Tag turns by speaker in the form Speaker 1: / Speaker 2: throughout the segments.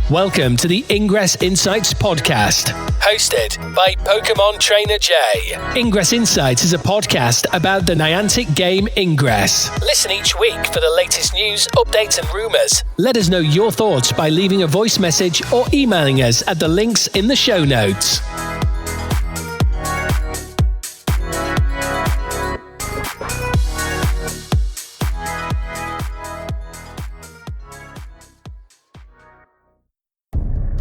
Speaker 1: Welcome to the Ingress Insights podcast, hosted by Pokemon Trainer Jay. Ingress Insights is a podcast about the Niantic game Ingress. Listen each week for the latest news, updates and rumours. Let us know your thoughts by leaving a voice message or emailing us at the links in the show notes.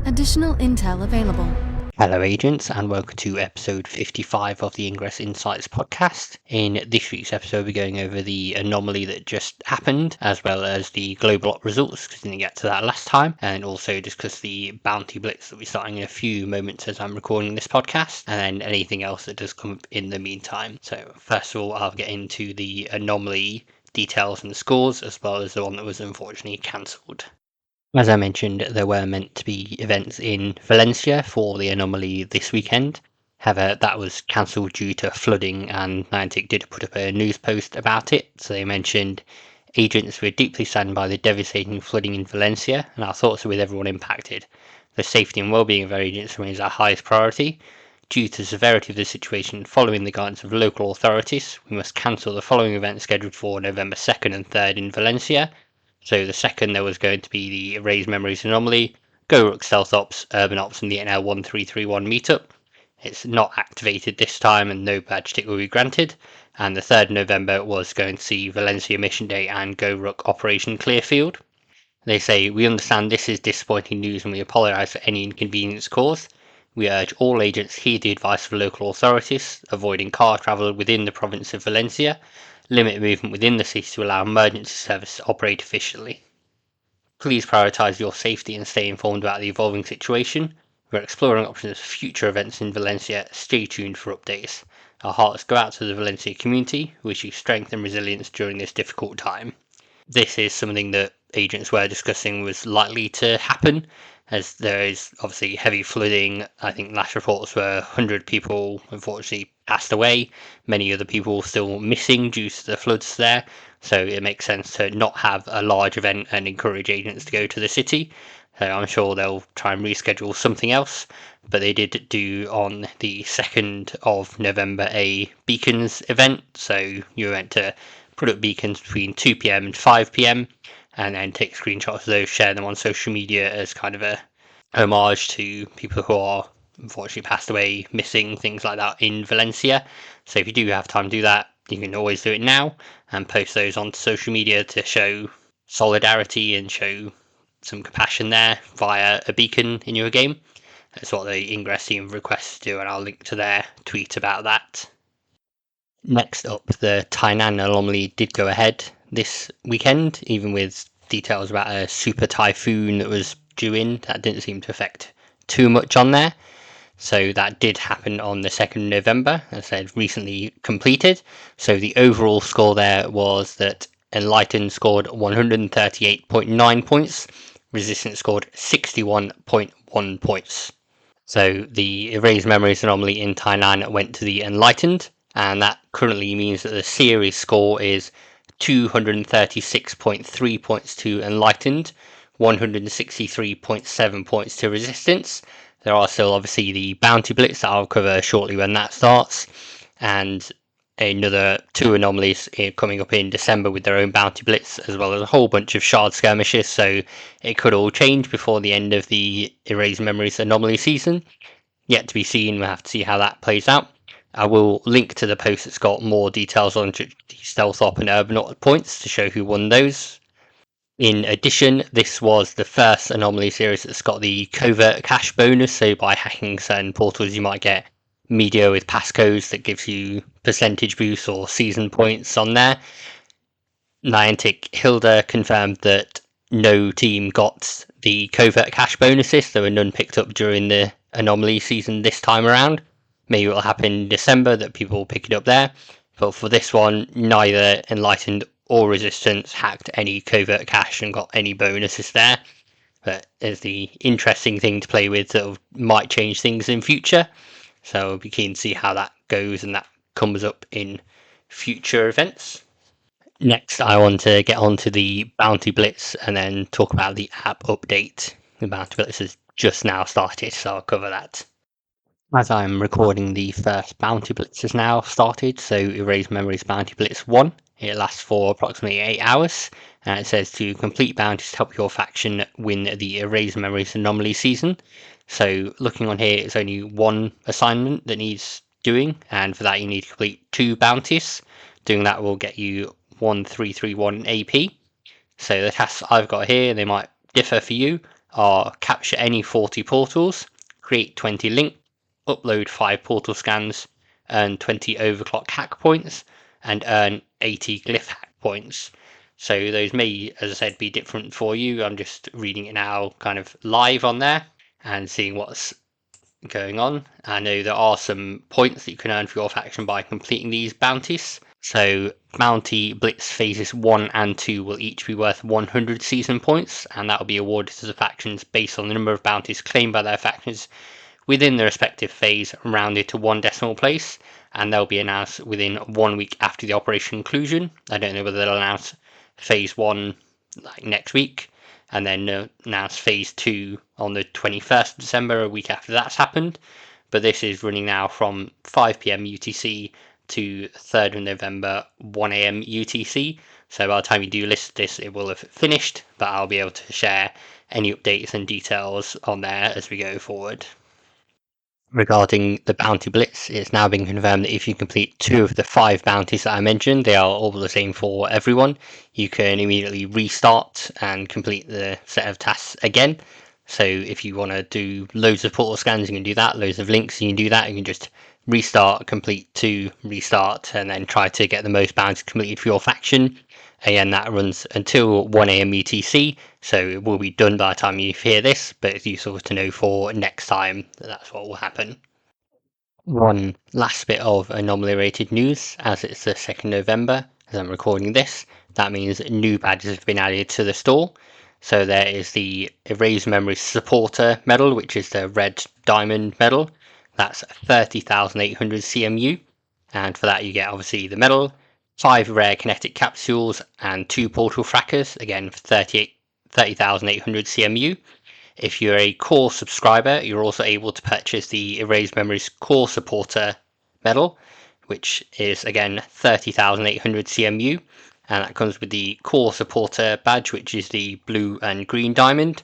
Speaker 2: Additional intel available.
Speaker 3: Hello agents, and welcome to episode 55 of the Ingress Insights podcast. In this week's episode we're going over the anomaly that just happened, as well as the global op results, because we didn't get to that last time, and also discuss the bounty blitz that we're starting in a few moments as I'm recording this podcast, and then anything else that does come up in the meantime. So first of all, I'll get into the anomaly details and scores, as well as the one that was unfortunately cancelled. As I mentioned, there were meant to be events in Valencia for the anomaly this weekend. However, that was cancelled due to flooding, and Niantic did put up a news post about it. So they mentioned, agents were deeply saddened by the devastating flooding in Valencia, and our thoughts are with everyone impacted. The safety and well-being of our agents remains our highest priority. Due to the severity of the situation, following the guidance of local authorities, we must cancel the following events scheduled for November 2nd and 3rd in Valencia. So the second, there was going to be the Erase Memories Anomaly, Go Rook Stealth Ops, Urban Ops and the NL1331 meetup. It's not activated this time and no badge tick will be granted. And the 3rd November was going to see Valencia Mission Day and Go Rook Operation Clearfield. They say, we understand this is disappointing news and we apologise for any inconvenience caused. We urge all agents heed the advice of local authorities, avoiding car travel within the province of Valencia, limit movement within the city to allow emergency service to operate efficiently. Please prioritise your safety and stay informed about the evolving situation. We're exploring options for future events in Valencia. Stay tuned for updates. Our hearts go out to the Valencia community, wish you strength and resilience during this difficult time. This is something that agents were discussing was likely to happen, as there is obviously heavy flooding. I think last reports were 100 people unfortunately passed away, many other people still missing due to the floods there, so it makes sense to not have a large event and encourage agents to go to the city. So I'm sure they'll try and reschedule something else, but they did do on the 2nd of November a beacons event, so you went to put up beacons between 2 p.m. and 5 p.m. and then take screenshots of those, share them on social media as kind of a homage to people who are unfortunately passed away, missing, things like that in Valencia. So if you do have time to do that, you can always do it now and post those onto social media to show solidarity and show some compassion there via a beacon in your game. That's what the Ingress team requests to do, and I'll link to their tweet about that. Next up, the Tainan anomaly did go ahead this weekend, even with details about a super typhoon that was due in. That didn't seem to affect too much on there. So that did happen on the 2nd November, as I said, recently completed. So the overall score there was that Enlightened scored 138.9 points, Resistance scored 61.1 points. So the Erase Memories Anomaly in Tainan went to the Enlightened, and that currently means that the series score is 236.3 points to Enlightened, 163.7 points to Resistance. There are still obviously the Bounty Blitz that I'll cover shortly when that starts, and another 2 anomalies coming up in December with their own Bounty Blitz, as well as a whole bunch of Shard Skirmishes, so it could all change before the end of the Erase Memories Anomaly season. Yet to be seen, we'll have to see how that plays out. I will link to the post that's got more details on the Stealth Op and Urban Op points to show who won those. In addition, this was the first anomaly series that's got the covert cash bonus, so by hacking certain portals you might get media with passcodes that gives you percentage boosts or season points on there. Niantic Hilda confirmed that no team got the covert cash bonuses. There were none picked up during the anomaly season this time around. Maybe it will happen in December that people will pick it up there, but for this one, neither Enlightened or Resistance hacked any covert cache and got any bonuses there. But there's the interesting thing to play with that might change things in future. So I'll be keen to see how that goes and that comes up in future events. Next, I want to get onto the Bounty Blitz and then talk about the app update. The Bounty Blitz has just now started, so I'll cover that. As I'm recording, the first Bounty Blitz has now started, so Erase Memories Bounty Blitz 1. It lasts for approximately 8 hours, and it says to complete bounties to help your faction win the Erase Memories Anomaly season. So looking on here, it's only one assignment that needs doing, and for that you need to complete 2 bounties. Doing that will get you 1331 AP. So the tasks I've got here, they might differ for you, are capture any 40 portals, create 20 links, upload 5 portal scans, earn 20 overclock hack points, and earn 80 glyph hack points. So those may, as I said, be different for you. I'm just reading it now kind of live on there and seeing what's going on. I know there are some points that you can earn for your faction by completing these bounties. So Bounty Blitz phases 1 and 2 will each be worth 100 season points, and that will be awarded to the factions based on the number of bounties claimed by their factions within the respective phase, rounded to 1 decimal place, and they'll be announced within 1 week after the operation conclusion. I don't know whether they'll announce phase 1 like next week, and then announce phase 2 on the 21st of December, a week after that's happened. But this is running now from 5 p.m. UTC to 3rd of November, 1 a.m. UTC. So by the time you do listen to this, it will have finished, but I'll be able to share any updates and details on there as we go forward. Regarding the Bounty Blitz, it's now been confirmed that if you complete 2 of the 5 bounties that I mentioned, they are all the same for everyone. You can immediately restart and complete the set of tasks again. So if you want to do loads of portal scans, you can do that. Loads of links, you can do that. You can just restart, complete 2, restart, and then try to get the most bounties completed for your faction. Again, that runs until 1 a.m. UTC, so it will be done by the time you hear this, but it's useful to know for next time that that's what will happen. One last bit of anomaly rated news, as it's the 2nd November, as I'm recording this, that means new badges have been added to the store. So there is the Erase Memories Supporter medal, which is the red diamond medal. That's 30,800 CMU, and for that you get obviously the medal, 5 rare kinetic capsules, and 2 portal frackers, again for 30,800 CMU. If you're a core subscriber, you're also able to purchase the Erase Memories Core Supporter medal, which is again 30,800 CMU, and that comes with the Core Supporter badge, which is the blue and green diamond.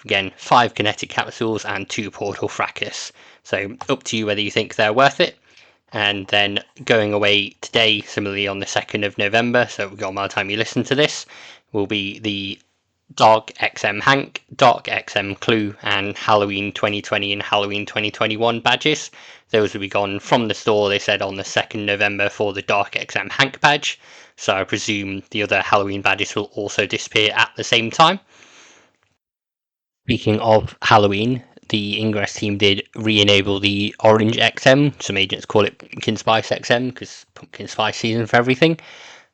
Speaker 3: Again, 5 kinetic capsules and 2 portal fracas. So up to you whether you think they're worth it. And then going away today, similarly on the 2nd of November, so by the time you listen to this, will be the Dark XM Hank, Dark XM Clue, and Halloween 2020 and Halloween 2021 badges. Those will be gone from the store, they said, on the 2nd November for the Dark XM Hank badge. So I presume the other Halloween badges will also disappear at the same time. Speaking of Halloween, the Ingress team did re-enable the Orange XM. Some agents call it Pumpkin Spice XM because pumpkin spice season for everything.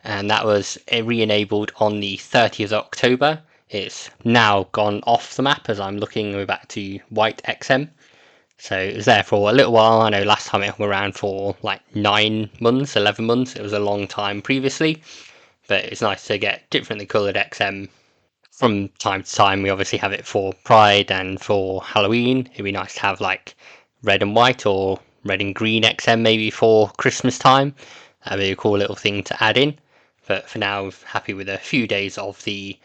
Speaker 3: And that was re-enabled on the 30th of October. It's now gone off the map as I'm looking. We're back to White XM. So it was there for a little while. I know last time it hung around for like 9 months, 11 months. It was a long time previously. But it's nice to get differently coloured XM from time to time. We obviously have it for Pride and for Halloween. It'd be nice to have like red and white or red and green XM maybe for Christmas time. That'd be a cool little thing to add in. But for now, I'm happy with a few days of the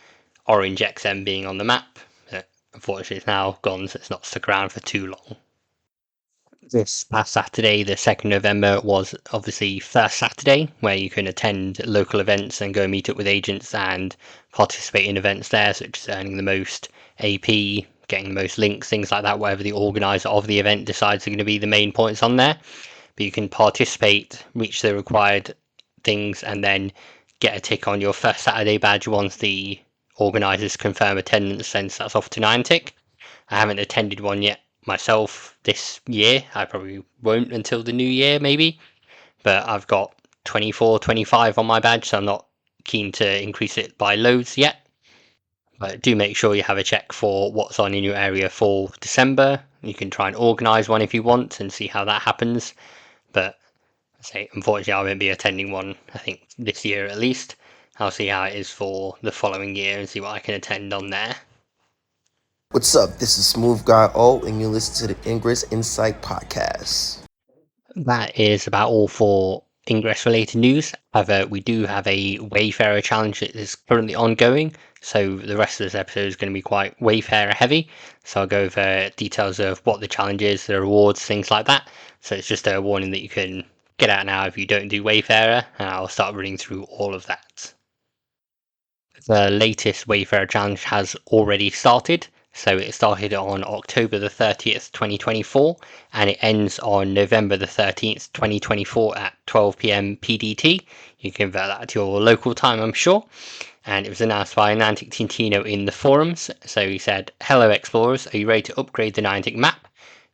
Speaker 3: orange XM being on the map. But unfortunately, it's now gone, so it's not stuck around for too long. This past Saturday, the 2nd November, was obviously first Saturday, where you can attend local events and go meet up with agents and participate in events there, such as earning the most AP, getting the most links, things like that, whatever the organizer of the event decides are going to be the main points on there. But you can participate, reach the required things, and then get a tick on your first Saturday badge once the organisers confirm attendance, since that's off to Niantic. I haven't attended one yet myself this year. I probably won't until the new year, maybe. But I've got 24, 25 on my badge, so I'm not keen to increase it by loads yet. But do make sure you have a check for what's on in your area for December. You can try and organise one if you want and see how that happens. But I say, unfortunately, I won't be attending one, I think, this year at least. I'll see how it is for the following year and see what I can attend on there.
Speaker 4: What's up? This is Smooth Guy O, and you listen to the Ingress Insight podcast.
Speaker 3: That is about all for Ingress related news. However, we do have a Wayfarer challenge that is currently ongoing, so the rest of this episode is going to be quite Wayfarer heavy. So I'll go over details of what the challenge is, the rewards, things like that. So it's just a warning that you can get out now if you don't do Wayfarer, and I'll start running through all of that. The latest Wayfarer challenge has already started. So it started on October the 30th, 2024, and it ends on November the 13th, 2024 at 12 p.m. PDT. You can convert that to your local time, I'm sure. And it was announced by Niantic Tintino in the forums. So he said, "Hello explorers, are you ready to upgrade the Niantic map?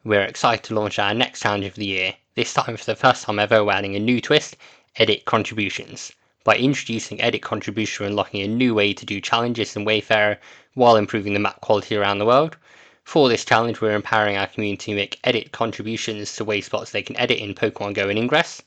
Speaker 3: We're excited to launch our next challenge of the year. This time, for the first time ever, we're adding a new twist, edit contributions. By introducing edit contribution, we're unlocking a new way to do challenges in Wayfarer while improving the map quality around the world. For this challenge, we're empowering our community to make edit contributions to way spots they can edit in Pokemon Go and Ingress.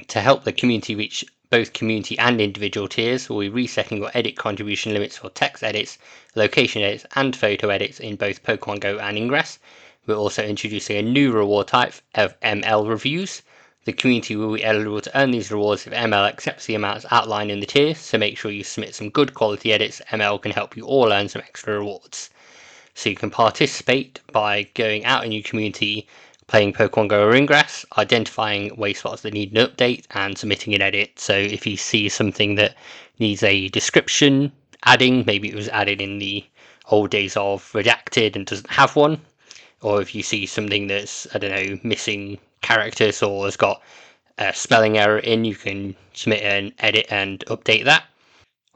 Speaker 3: To help the community reach both community and individual tiers, we'll be resetting your edit contribution limits for text edits, location edits, and photo edits in both Pokemon Go and Ingress. We're also introducing a new reward type of ML reviews. The community will be eligible to earn these rewards if ML accepts the amounts outlined in the tier, so make sure you submit some good quality edits. ML can help you all earn some extra rewards. So you can participate by going out in your community, playing Pokemon Go or Ingress, identifying way spots that need an update, and submitting an edit. So if you see something that needs a description adding, maybe it was added in the old days of redacted and doesn't have one, or if you see something that's, I don't know, missing characters or has got a spelling error in, you can submit an edit and update that.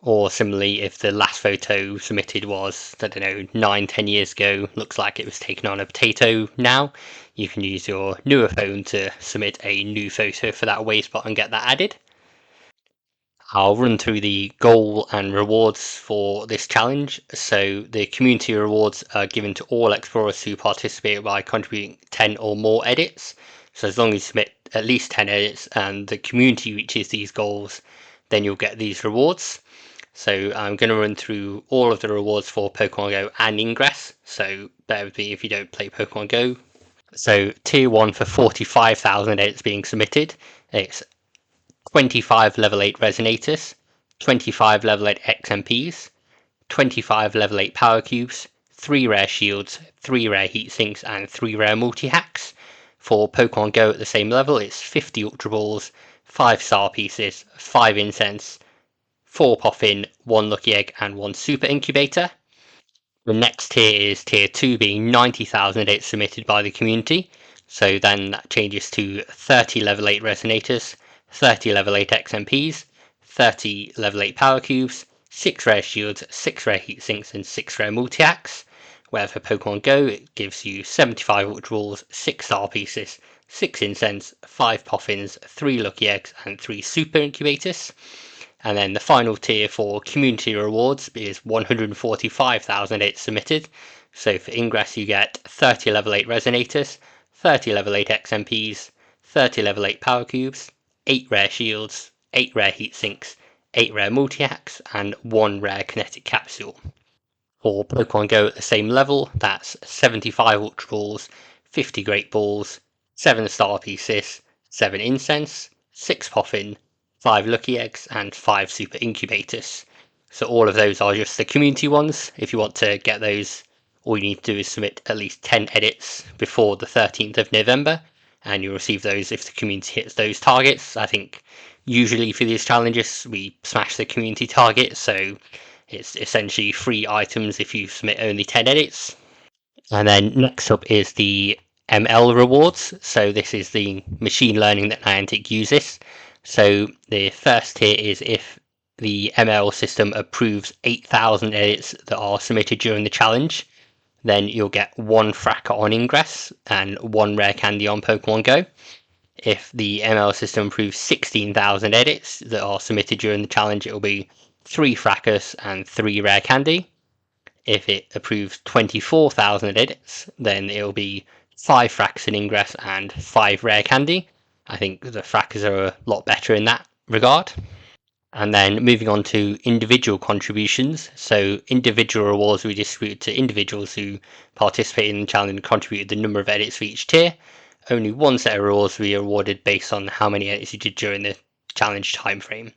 Speaker 3: Or similarly, if the last photo submitted was, I don't know, 9-10 years ago, looks like it was taken on a potato now, you can use your newer phone to submit a new photo for that way spot and get that added. I'll run through the goal and rewards for this challenge. So the community rewards are given to all explorers who participate by contributing 10 or more edits. So as long as you submit at least 10 edits and the community reaches these goals, then you'll get these rewards. So I'm going to run through all of the rewards for Pokemon Go and Ingress, so bear with me if you don't play Pokemon Go. So Tier 1 for 45,000 edits being submitted, it's 25 level 8 Resonators, 25 level 8 XMPs, 25 level 8 Power Cubes, 3 rare Shields, 3 rare Heat Sinks, and 3 rare Multi-Hacks. For Pokemon Go at the same level, it's 50 Ultra Balls, 5 Star Pieces, 5 Incense, 4 Poffin, 1 Lucky Egg, and 1 Super Incubator. The next tier is Tier 2, being 90,000 edits submitted by the community. So then that changes to 30 level 8 Resonators, 30 level 8 XMPs, 30 level 8 Power Cubes, 6 rare Shields, 6 rare Heat Sinks, and 6 rare Multi-Hacks. Where for Pokemon Go, it gives you 75 Ultra Balls, 6 Star Pieces, 6 Incense, 5 Poffins, 3 Lucky Eggs, and 3 Super Incubators. And then the final tier for community rewards is 145,000 edits submitted. So for Ingress, you get 30 level 8 Resonators, 30 level 8 XMPs, 30 level 8 Power Cubes, 8 rare Shields, 8 rare Heat Sinks, 8 rare Multi-Hacks, and 1 rare Kinetic Capsule. For Pokemon Go at the same level, that's 75 Ultra Balls, 50 Great Balls, 7 Star Pieces, 7 Incense, 6 Poffin, 5 Lucky Eggs, and 5 Super Incubators. So all of those are just the community ones. If you want to get those, all you need to do is submit at least 10 edits before the 13th of November, and you'll receive those if the community hits those targets. I think usually for these challenges, we smash the community target, so it's essentially free items if you submit only 10 edits. And then next up is the ML rewards. So this is the machine learning that Niantic uses. So the first tier is if the ML system approves 8,000 edits that are submitted during the challenge, then you'll get 1 Fracker on Ingress and 1 Rare Candy on Pokemon Go. If the ML system approves 16,000 edits that are submitted during the challenge, it will be 3 Fracas and 3 Rare Candy. If it approves 24,000 edits, then it'll be 5 Fracas in Ingress and 5 Rare Candy. I think the Fracas are a lot better in that regard. And then moving on to individual contributions. So individual rewards we distribute to individuals who participated in the challenge and contributed the number of edits for each tier. Only one set of rewards will be awarded based on how many edits you did during the challenge timeframe.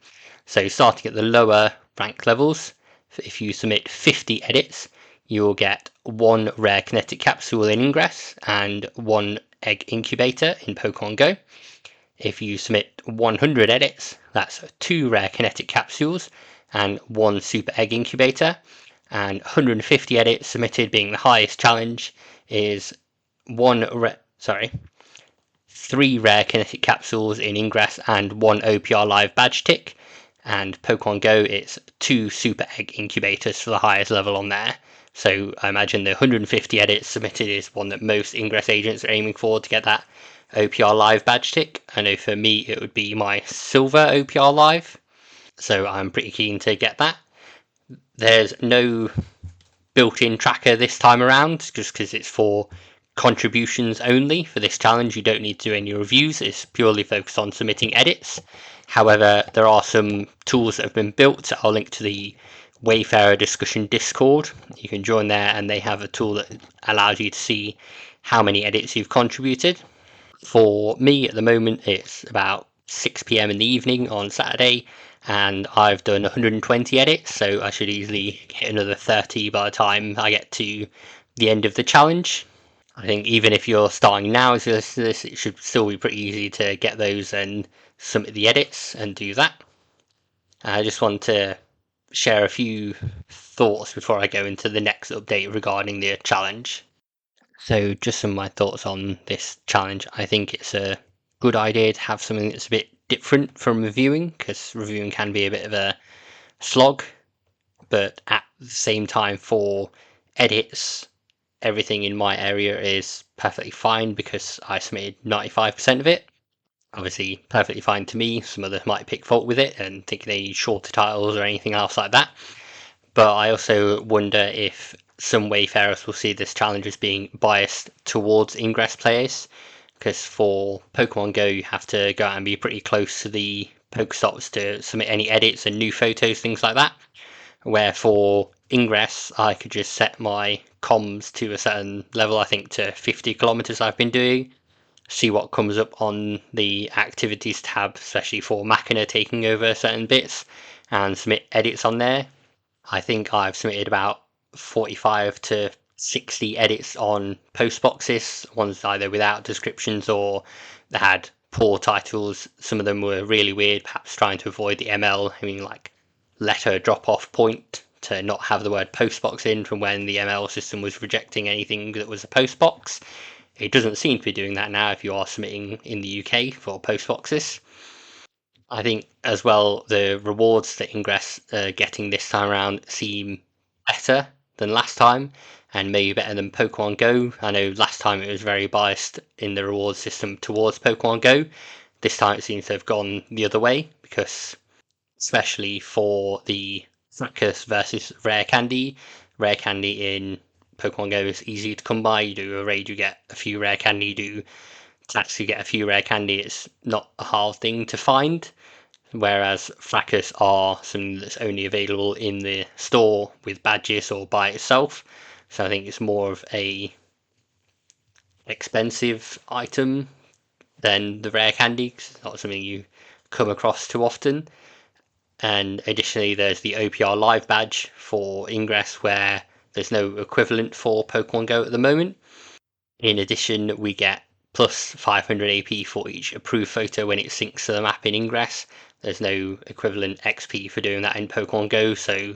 Speaker 3: So starting at the lower rank levels, if you submit 50 edits, you will get 1 rare kinetic capsule in Ingress and 1 egg incubator in Pokemon Go. If you submit 100 edits, that's 2 rare kinetic capsules and 1 super egg incubator. And 150 edits submitted being the highest challenge is 3 rare kinetic capsules in Ingress and 1 OPR live badge tick. And Pokemon Go, it's 2 super egg incubators for the highest level on there. So I imagine the 150 edits submitted is one that most Ingress agents are aiming for to get that OPR live badge tick. I know for me it would be my silver OPR live, so I'm pretty keen to get that. There's no built-in tracker this time around, just because it's for contributions only for this challenge. You don't need to do any reviews, it's purely focused on submitting edits. However, there are some tools that have been built. I'll link to the Wayfarer discussion Discord. You can join there and they have a tool that allows you to see how many edits you've contributed. For me at the moment it's about 6 p.m. in the evening on Saturday and I've done 120 edits, so I should easily hit another 30 by the time I get to the end of the challenge. I think even if you're starting now as you listen to this, it should still be pretty easy to get those and submit the edits and do that. I just want to share a few thoughts before I go into the next update regarding the challenge. So just some of my thoughts on this challenge. I think it's a good idea to have something that's a bit different from reviewing, because reviewing can be a bit of a slog, but at the same time for edits, everything in my area is perfectly fine because I submitted 95% of it. Obviously perfectly fine to me. Some others might pick fault with it and think they need shorter titles or anything else like that. But I also wonder if some Wayfarers will see this challenge as being biased towards Ingress players, because for Pokemon Go you have to go out and be pretty close to the Pokestops to submit any edits and new photos, things like that. Where for Ingress I could just set my comms to a certain level, I think to 50 kilometers I've been doing, see what comes up on the activities tab, especially for Machina taking over certain bits, and submit edits on there. I think I've submitted about 45 to 60 edits on post boxes, ones either without descriptions or they had poor titles. Some of them were really weird, perhaps trying to avoid the ML, I mean like letter drop off point, to not have the word postbox in from when the ML system was rejecting anything that was a postbox. It doesn't seem to be doing that now if you are submitting in the UK for postboxes. I think as well the rewards that Ingress are getting this time around seem better than last time, and maybe better than Pokemon Go. I know last time it was very biased in the reward system towards Pokemon Go. This time it seems to have gone the other way, because especially for the Fracas versus Rare Candy in Pokemon Go is easy to come by. You do a raid, you get a few Rare Candy, you do attacks, you get a few Rare Candy. It's not a hard thing to find. Whereas Fracas are something that's only available in the store with badges or by itself. So I think it's more of a expensive item than the rare candy, because it's not something you come across too often. And additionally, there's the OPR live badge for Ingress, where there's no equivalent for Pokemon Go at the moment. In addition, we get plus 500 AP for each approved photo when it syncs to the map in Ingress. There's no equivalent XP for doing that in Pokemon Go, so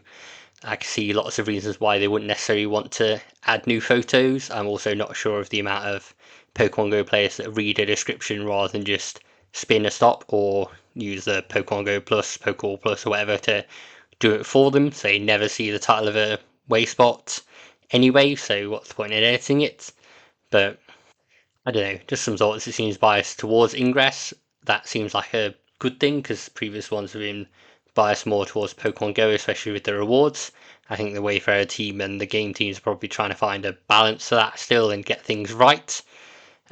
Speaker 3: I can see lots of reasons why they wouldn't necessarily want to add new photos. I'm also not sure of the amount of Pokemon Go players that read a description rather than just spin a stop or use the Pokemon Go Plus, Pokeball Plus, or whatever to do it for them, so they never see the title of a way spot anyway, so what's the point in editing it? But I don't know, just some thoughts. It seems biased towards Ingress. That seems like a good thing, because previous ones have been biased more towards Pokemon Go, especially with the rewards. I think the Wayfarer team and the game teams are probably trying to find a balance to that still and get things right.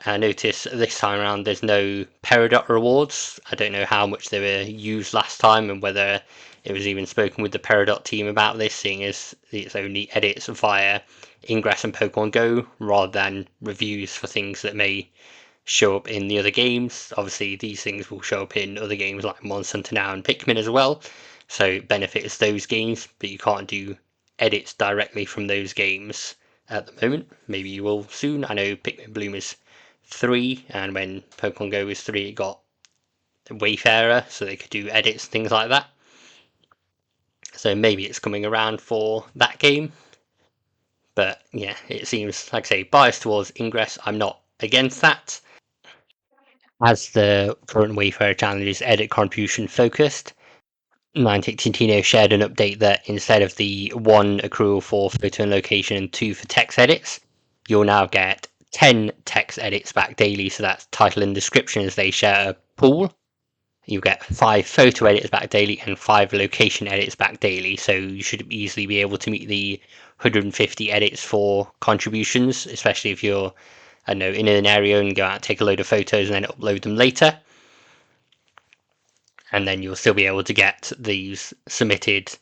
Speaker 3: I notice this time around there's no Peridot rewards. I don't know how much they were used last time and whether it was even spoken with the Peridot team about this, seeing as it's only edits via Ingress and Pokemon Go rather than reviews for things that may show up in the other games. Obviously, these things will show up in other games like Monster Hunter now and Pikmin as well, so it benefits those games, but you can't do edits directly from those games at the moment. Maybe you will soon. I know Pikmin Bloom is 3, and when Pokemon Go was 3, it got Wayfarer, so they could do edits, things like that. So maybe it's coming around for that game. But yeah, it seems, like I say, biased towards Ingress. I'm not against that. As the current Wayfarer challenge is edit contribution focused, Niantic Tintino shared an update that instead of the 1 accrual for photo and location and 2 for text edits, you'll now get 10 text edits back daily, so that's title and description as they share a pool. You get 5 photo edits back daily and 5 location edits back daily, so you should easily be able to meet the 150 edits for contributions, especially if you're, I don't know, in an area and go out, take a load of photos and then upload them later. And then you'll still be able to get these submitted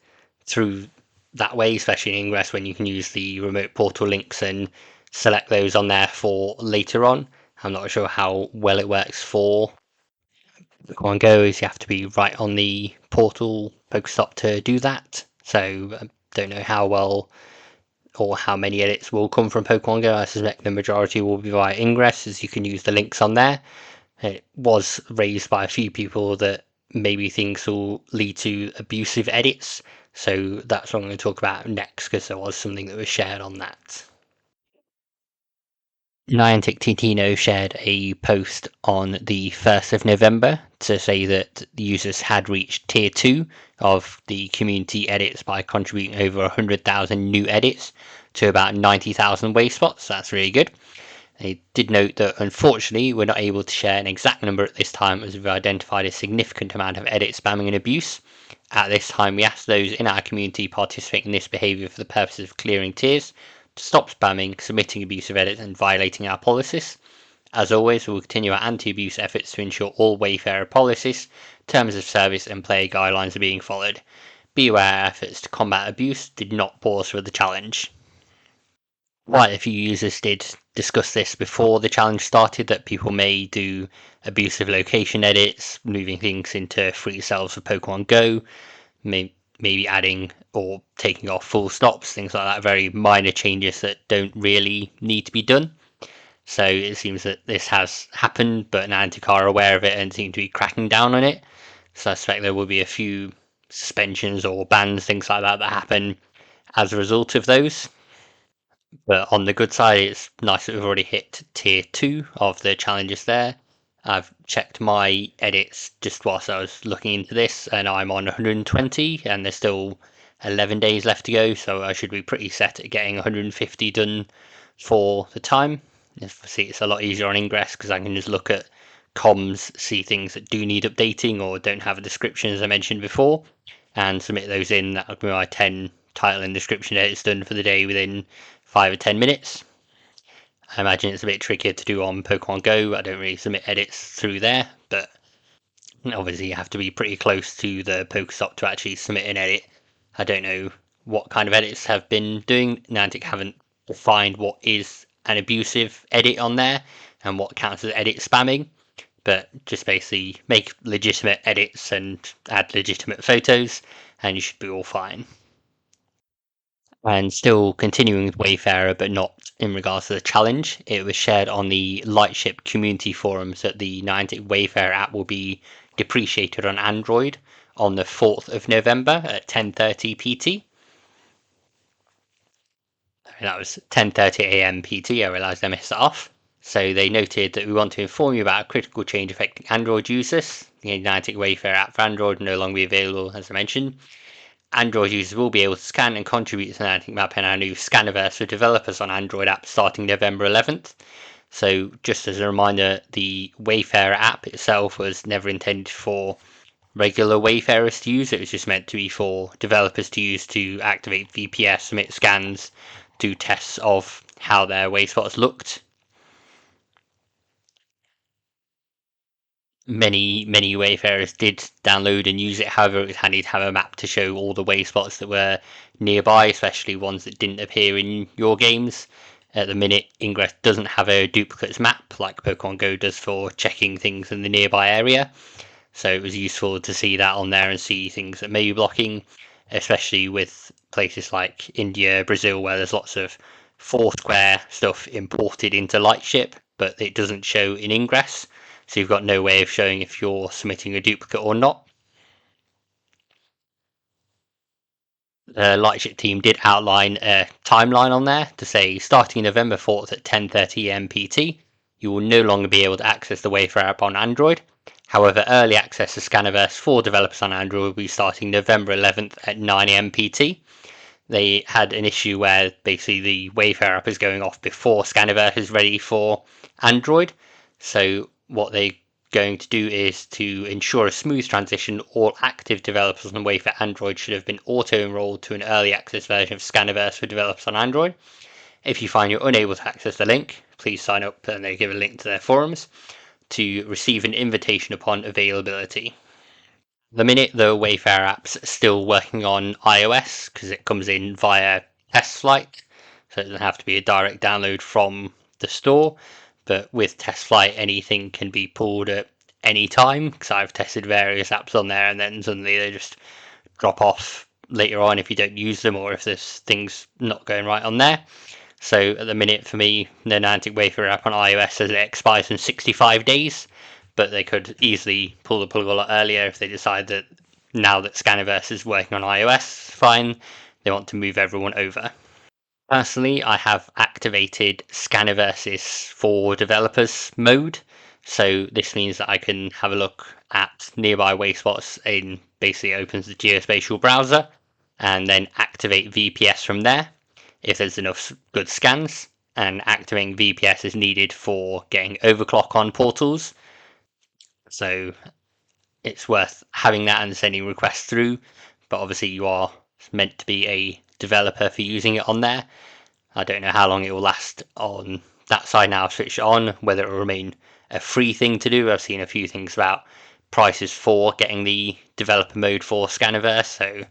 Speaker 3: through that way, especially in Ingress when you can use the remote portal links and select those on there for later on. I'm not sure how well it works for Pokemon Go, is you have to be right on the portal Pokestop to do that. So I don't know how well or how many edits will come from Pokemon Go. I suspect the majority will be via Ingress, as you can use the links on there. It was raised by a few people that maybe things will lead to abusive edits, so that's what I'm going to talk about next, because there was something that was shared on that. Niantic Tintino shared a post on the 1st of November to say that the users had reached tier 2 of the community edits by contributing over 100,000 new edits to about 90,000 wave spots. That's really good. They did note that unfortunately we're not able to share an exact number at this time, as we've identified a significant amount of edit spamming and abuse. At this time, we ask those in our community participating in this behaviour for the purposes of clearing tiers to stop spamming, submitting abusive edits and violating our policies. As always, we will continue our anti-abuse efforts to ensure all Wayfarer policies, terms of service and player guidelines are being followed. Be aware our efforts to combat abuse did not pause for the challenge. Quite a few users did discuss this before the challenge started, that people may do abusive location edits, moving things into free cells for Pokemon Go, maybe adding or taking off full stops, things like that, very minor changes that don't really need to be done. So it seems that this has happened, but Niantic are aware of it and seem to be cracking down on it. So I suspect there will be a few suspensions or bans, things like that, that happen as a result of those. But on the good side, it's nice that we've already hit tier 2 of the challenges there. I've checked my edits just whilst I was looking into this, and I'm on 120, and there's still 11 days left to go, so I should be pretty set at getting 150 done for the time. See, it's a lot easier on Ingress because I can just look at comms, see things that do need updating or don't have a description, as I mentioned before, and submit those in. That'll be my 10 title and description edits done for the day within 5 or 10 minutes. I imagine it's a bit trickier to do on Pokemon Go. I don't really submit edits through there, but obviously you have to be pretty close to the Pokestop to actually submit an edit. I don't know what kind of edits have been doing. Niantic haven't defined what is an abusive edit on there and what counts as edit spamming, but just basically make legitimate edits and add legitimate photos, and you should be all fine. And still continuing with Wayfarer, but not in regards to the challenge, it was shared on the Lightship community forums that the Niantic Wayfarer app will be depreciated on Android on the 4th of November at 10:30 PT. And that was 10:30 a.m. PT. I realised I missed that off. So they noted that we want to inform you about a critical change affecting Android users. The Niantic Wayfarer app for Android will no longer be available, as I mentioned. Android users will be able to scan and contribute to the Niantic map in our new Scanniverse for developers on Android apps starting November 11th. So just as a reminder, the Wayfarer app itself was never intended for regular Wayfarers to use. It was just meant to be for developers to use to activate VPS, submit scans, do tests of how their wave spots looked. many Wayfarers did download and use it. However, it was handy to have a map to show all the way spots that were nearby, especially ones that didn't appear in your games. At the minute, Ingress doesn't have a duplicates map like Pokemon Go does for checking things in the nearby area. So it was useful to see that on there and see things that may be blocking, especially with places like India, Brazil, where there's lots of Foursquare stuff imported into Lightship, but it doesn't show in Ingress. So you've got no way of showing if you're submitting a duplicate or not. The Lightship team did outline a timeline on there to say starting November 4th at 10:30 PT, you will no longer be able to access the Wayfarer app on Android. However, early access to Scaniverse for developers on Android will be starting November 11th at 9 PT. They had an issue where basically the Wayfarer app is going off before Scaniverse is ready for Android. So what they're going to do is to ensure a smooth transition, all active developers on Wayfarer Android should have been auto-enrolled to an early access version of Scaniverse for developers on Android. If you find you're unable to access the link, please sign up, and they give a link to their forums to receive an invitation upon availability. The minute the Wayfarer app's still working on iOS because it comes in via test flight, so it doesn't have to be a direct download from the store. But with test flight, anything can be pulled at any time because I've tested various apps on there and then suddenly they just drop off later on if you don't use them or if there's things not going right on there. So at the minute for me, the Niantic Wayfarer app on iOS says it expires in 65 days, but they could easily pull the plug a lot earlier if they decide that now that Scaniverse is working on iOS fine, they want to move everyone over. Personally, I have activated Scaniverse's for developers mode, so this means that I can have a look at nearby wayspots in basically opens the geospatial browser and then activate VPS from there if there's enough good scans, and activating VPS is needed for getting overclock on portals. So it's worth having that and sending requests through, but obviously you are meant to be a developer for using it on there. I don't know how long it will last on that side now. I've switched it on, whether it will remain a free thing to do. I've seen a few things about prices for getting the developer mode for Scaniverse, so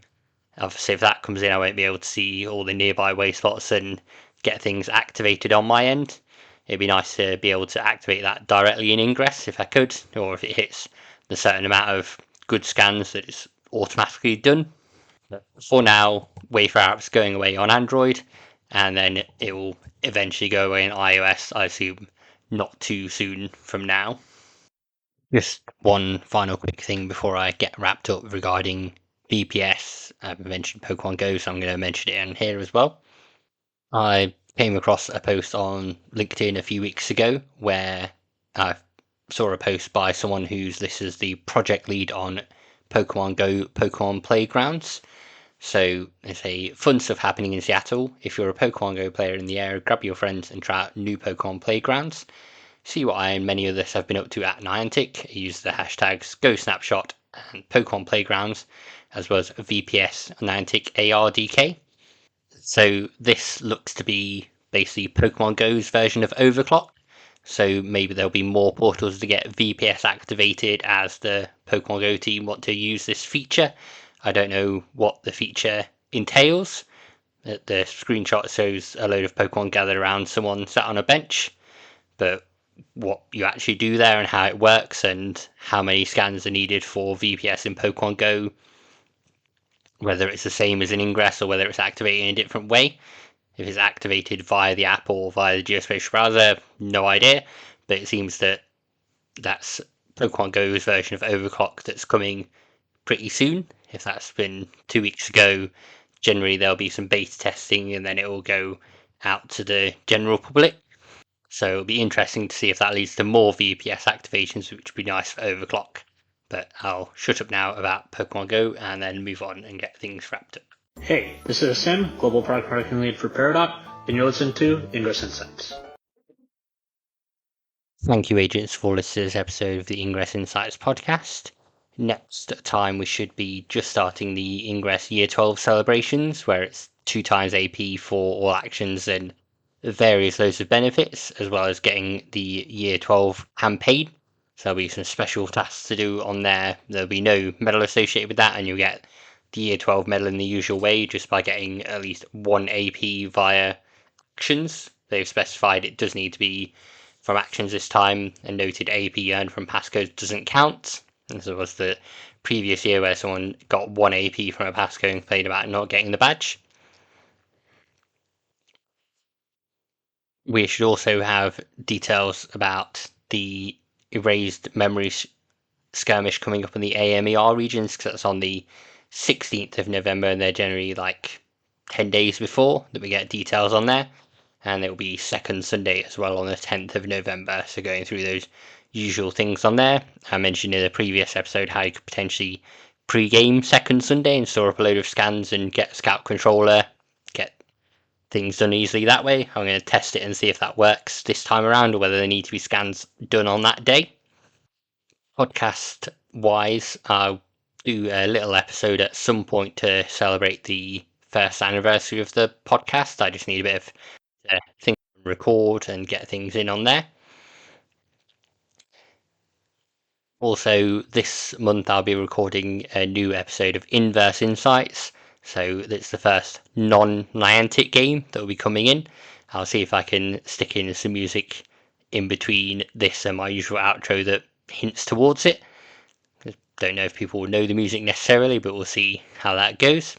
Speaker 3: obviously if that comes in I won't be able to see all the nearby wayspots and get things activated on my end. It'd be nice to be able to activate that directly in Ingress if I could, or if it hits the certain amount of good scans that it's automatically done. But for now, Wayfarer app's going away on Android, and then it will eventually go away on iOS, I assume not too soon from now. Just one final quick thing before I get wrapped up regarding VPS. I've mentioned Pokemon Go, so I'm going to mention it in here as well. I came across a post on LinkedIn a few weeks ago where I saw a post by someone who's listed as the project lead on Pokemon Go Pokemon Playgrounds. So there's a fun stuff happening in Seattle. If you're a Pokemon Go player in the area, grab your friends and try out new Pokemon Playgrounds. See what I and many others have been up to at Niantic. Use the hashtags GoSnapshot and Pokemon Playgrounds, as well as VPS Niantic ARDK. So this looks to be basically Pokemon Go's version of Overclock. So maybe there'll be more portals to get VPS activated as the Pokemon Go team want to use this feature. I don't know what the feature entails. The screenshot shows a load of Pokemon gathered around someone sat on a bench, but what you actually do there and how it works and how many scans are needed for VPS in Pokemon Go, whether it's the same as in Ingress or whether it's activated in a different way. If it's activated via the app or via the geospatial browser, no idea, but it seems that that's Pokemon Go's version of Overclock that's coming pretty soon. If that's been 2 weeks ago, generally there'll be some beta testing and then it will go out to the general public. So it'll be interesting to see if that leads to more VPS activations, which would be nice for Overclock. But I'll shut up now about Pokemon Go and then move on and get things wrapped up.
Speaker 5: Hey, this is Sim, Global Product Marketing Lead for Peridot, and you're listening to Ingress Insights.
Speaker 3: Thank you, agents, for listening to this episode of the Ingress Insights podcast. Next time, we should be just starting the Ingress Year 12 celebrations, where it's 2 times AP for all actions and various loads of benefits, as well as getting the Year 12 campaign. So there'll be some special tasks to do on there. There'll be no medal associated with that, and you'll get the Year 12 medal in the usual way, just by getting at least 1 AP via actions. They've specified it does need to be from actions this time, and noted AP earned from passcodes doesn't count. This was the previous year where someone got 1 AP from a passcode and complained about not getting the badge. We should also have details about the erased memories skirmish coming up in the AMER regions, because that's on the 16th of November, and they're generally like 10 days before that we get details on there. And it will be second Sunday as well on the 10th of November, so going through those usual things on there. I mentioned in the previous episode how you could potentially pre-game second Sunday and store up a load of scans and get a scout controller, get things done easily that way. I'm going to test it and see if that works this time around, or whether there need to be scans done on that day. Podcast wise, I'll do a little episode at some point to celebrate the first anniversary of the podcast. I just need a bit of things to record and get things in on there. Also, this month I'll be recording a new episode of Ingress Insights. So that's the first non-Niantic game that will be coming in. I'll see if I can stick in some music in between this and my usual outro that hints towards it. Don't know if people will know the music necessarily, but we'll see how that goes.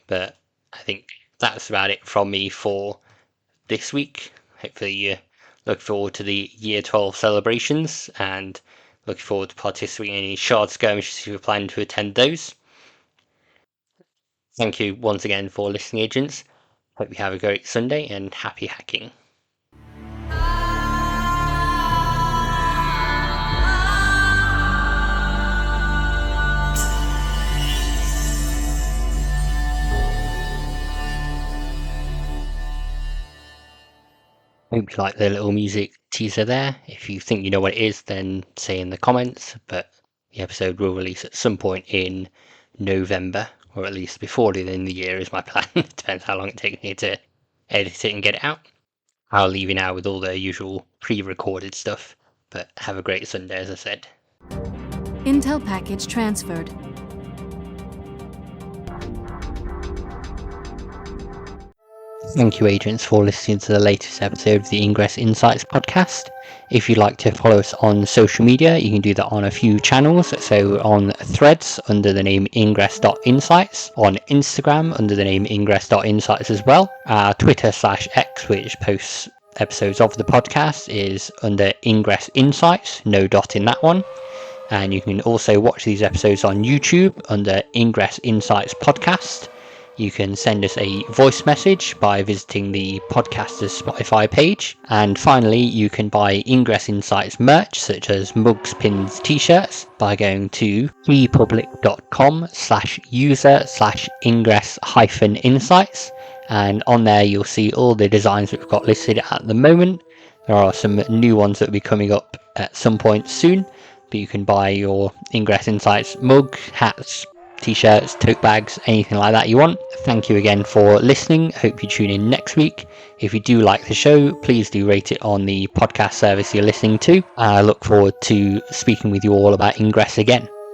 Speaker 3: But I think that's about it from me for this week. Hopefully you look forward to the Year 12 celebrations, and looking forward to participating in any shard skirmishes if you're planning to attend those. Thank you once again for listening, agents. Hope you have a great Sunday and happy hacking. Hope you like the little music teaser there. If you think you know what it is, then say in the comments, but the episode will release at some point in November, or at least before the end of the year is my plan. Depends how long it takes me to edit it and get it out. I'll leave you now with all the usual pre-recorded stuff, but have a great Sunday, as I said.
Speaker 2: Intel package transferred.
Speaker 3: Thank you, agents, for listening to the latest episode of the Ingress Insights podcast. If you'd like to follow us on social media, you can do that on a few channels. So on Threads under the name ingress.insights, on Instagram under the name ingress.insights as well. Twitter/X, which posts episodes of the podcast, is under Ingress Insights, no dot in that one. And you can also watch these episodes on YouTube under Ingress Insights Podcast. You can send us a voice message by visiting the podcaster's Spotify page. And finally, you can buy Ingress Insights merch, such as mugs, pins, t-shirts, by going to freepublic.com/user/ingress-insights. And on there, you'll see all the designs that we've got listed at the moment. There are some new ones that will be coming up at some point soon, but you can buy your Ingress Insights mug, hats, t-shirts, tote bags, anything like that you want. Thank you again for listening. Hope you tune in next week. If you do like the show, please do rate it on the podcast service you're listening to. I look forward to speaking with you all about Ingress again.